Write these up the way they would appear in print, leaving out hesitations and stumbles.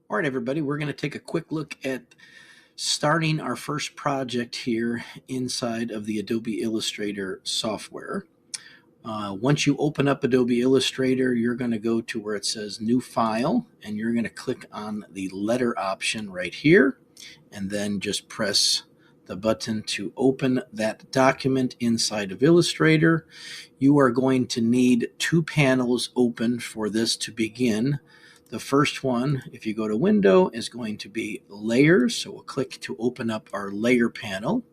All right, everybody, we're going to take a quick look at starting our first project here inside of the Adobe Illustrator software. Once you open up Adobe Illustrator, you're going to go to where it says New File, and you're going to click on the letter option right here, and then just press the button to open that document inside of Illustrator. You are going to need two panels open for this to begin. The first one, if you go to Window, is going to be Layers. So we'll click to open up our Layer panel.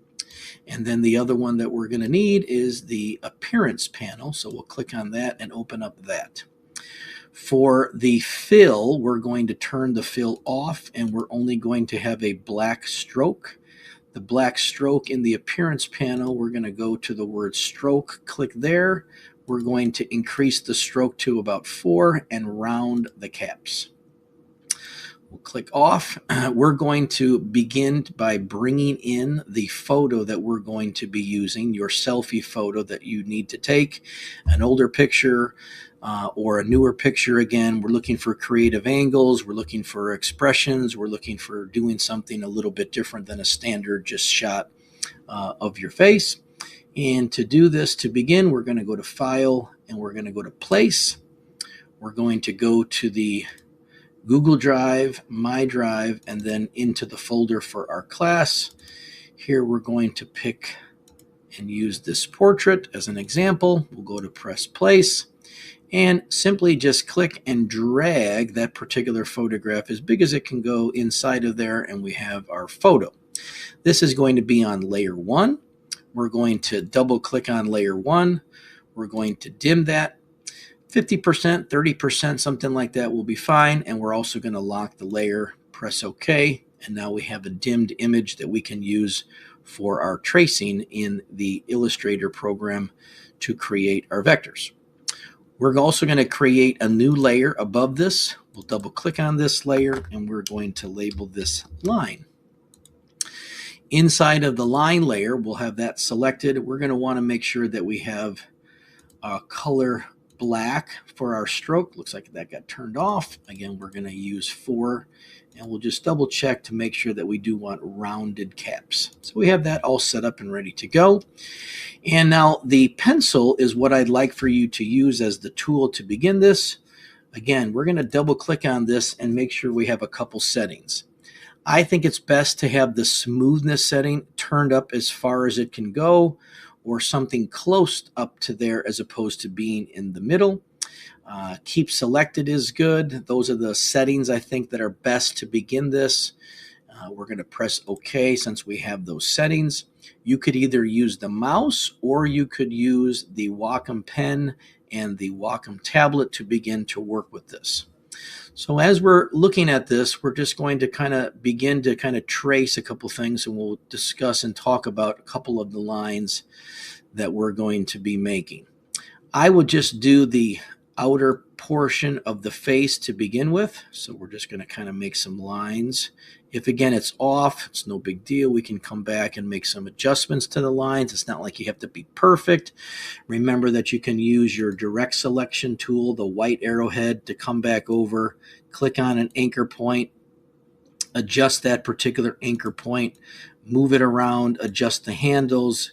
And then the other one that we're going to need is the Appearance panel. So we'll click on that and open up that. For the fill, we're going to turn the fill off, and we're only going to have a black stroke. The black stroke in the Appearance panel, we're going to go to the word stroke, click there. We're going to increase the stroke to about 4 and round the caps. We'll click off. We're going to begin by bringing in the photo that we're going to be using, your selfie photo that you need to take, an older picture or a newer picture. Again, we're looking for creative angles, we're looking for expressions, we're looking for doing something a little bit different than a standard just shot of your face. And to do this, to begin, we're going to go to File, and we're going to go to Place. We're going to go to the Google Drive, My Drive, and then into the folder for our class. Here we're going to pick and use this portrait as an example. We'll go to Press Place, and simply just click and drag that particular photograph as big as it can go inside of there, and we have our photo. This is going to be on Layer 1. We're going to double click on Layer 1. We're going to dim that. 50%, 30%, something like that will be fine. And we're also going to lock the layer, press OK. And now we have a dimmed image that we can use for our tracing in the Illustrator program to create our vectors. We're also going to create a new layer above this. We'll double click on this layer, and we're going to label this line. Inside of the line layer, we'll have that selected. We're going to want to make sure that we have a color black for our stroke. Looks like that got turned off. Again, we're going to use 4, and we'll just double check to make sure that we do want rounded caps. So we have that all set up and ready to go. And now the pencil is what I'd like for you to use as the tool to begin this. Again, we're going to double click on this and make sure we have a couple settings. I think it's best to have the smoothness setting turned up as far as it can go, or something close up to there as opposed to being in the middle. Keep selected is good. Those are the settings I think that are best to begin this. We're going to press OK since we have those settings. You could either use the mouse, or you could use the Wacom pen and the Wacom tablet to begin to work with this. So as we're looking at this, we're just going to begin to trace a couple things, and we'll discuss and talk about a couple of the lines that we're going to be making. I would just do the outer portion of the face to begin with. So we're just going to make some lines. If again it's off, it's no big deal. We can come back and make some adjustments to the lines. It's not like you have to be perfect. Remember that you can use your direct selection tool, the white arrowhead, to come back over, click on an anchor point, adjust that particular anchor point, move it around, adjust the handles.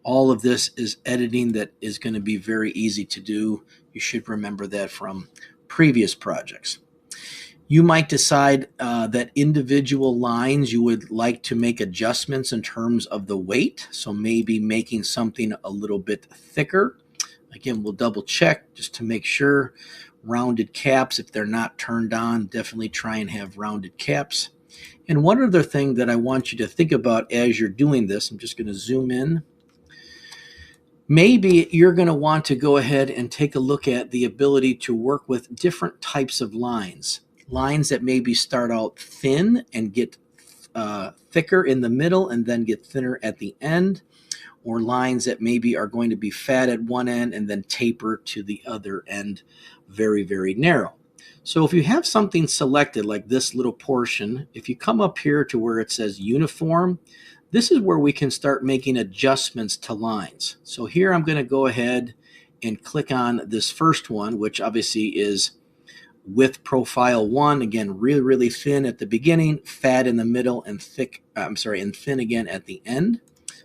All of this is editing that is going to be very easy to do. You should remember that from previous projects. You might decide that individual lines you would like to make adjustments in terms of the weight. So maybe making something a little bit thicker. Again, we'll double check just to make sure. Rounded caps, if they're not turned on, definitely try and have rounded caps. And one other thing that I want you to think about as you're doing this, I'm just going to zoom in. Maybe you're going to want to go ahead and take a look at the ability to work with different types of lines. Lines that maybe start out thin and get thicker in the middle and then get thinner at the end, or lines that maybe are going to be fat at one end and then taper to the other end, very, very narrow. So if you have something selected like this little portion, if you come up here to where it says Uniform, this is where we can start making adjustments to lines. So here I'm going to go ahead and click on this first one, which obviously is Width profile 1, again, really, really thin at the beginning, fat in the middle, and and thin again at the end.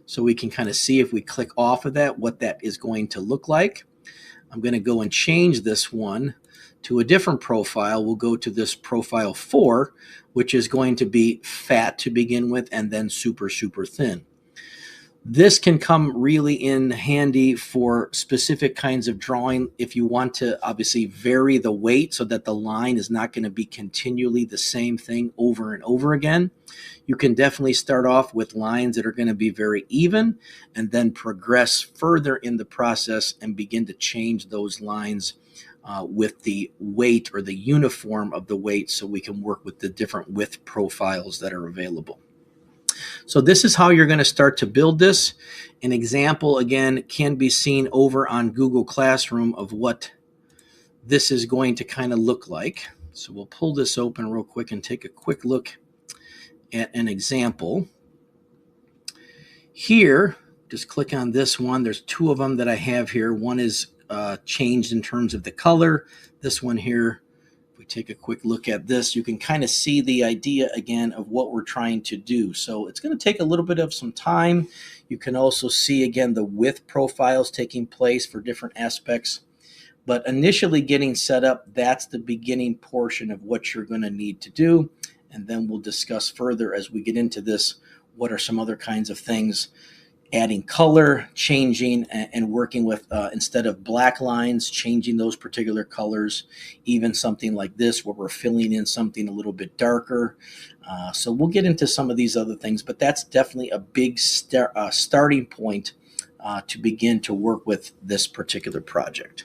So we can kind of see if we click off of that, what that is going to look like. I'm going to go and change this one to a different profile. We'll go to this profile 4, which is going to be fat to begin with and then super, super thin. This can come really in handy for specific kinds of drawing if you want to obviously vary the weight so that the line is not going to be continually the same thing over and over again. You can definitely start off with lines that are going to be very even and then progress further in the process and begin to change those lines with the weight or the uniform of the weight so we can work with the different width profiles that are available. So this is how you're going to start to build this. An example, again, can be seen over on Google Classroom of what this is going to kind of look like. So we'll pull this open real quick and take a quick look at an example. Here, just click on this one. There's two of them that I have here. One is changed in terms of the color. This one here, if we take a quick look at this, you can kind of see the idea again of what we're trying to do. So it's going to take a little bit of some time. You can also see again the width profiles taking place for different aspects. But initially getting set up, that's the beginning portion of what you're going to need to do. And then we'll discuss further as we get into this, what are some other kinds of things, adding color, changing, and working with, instead of black lines, changing those particular colors, even something like this where we're filling in something a little bit darker. So we'll get into some of these other things, but that's definitely a big starting point to begin to work with this particular project.